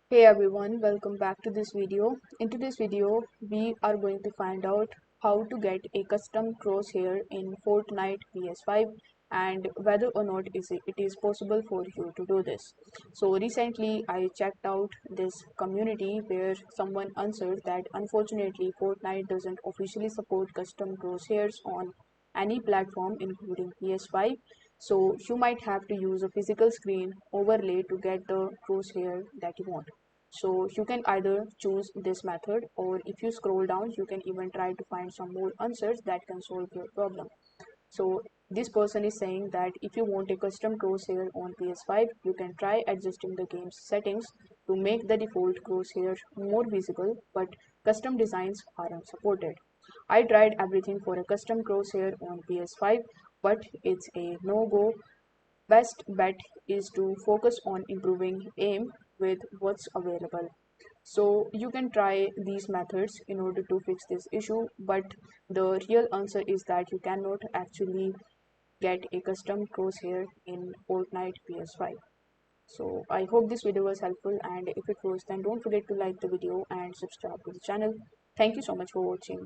Hey everyone, welcome back to this video. In today's video, we are going to find out how to get a custom crosshair in Fortnite PS5 and whether or not it is possible for you to do this. So recently I checked out this community where someone answered that unfortunately Fortnite doesn't officially support custom crosshairs on any platform including PS5. So you might have to use a physical screen overlay to get the crosshair that you want. So you can either choose this method, or if you scroll down you can even try to find some more answers that can solve your problem. So this person is saying that if you want a custom crosshair on PS5, you can try adjusting the game's settings to make the default crosshair more visible, but custom designs aren't supported. I tried everything for a custom crosshair on PS5, but it's a no-go. Best bet is to focus on improving aim with what's available. So you can try these methods in order to fix this issue, but the real answer is that you cannot actually get a custom crosshair in Fortnite PS5. So I hope this video was helpful, and if it was, then don't forget to like the video and subscribe to the channel. Thank you so much for watching.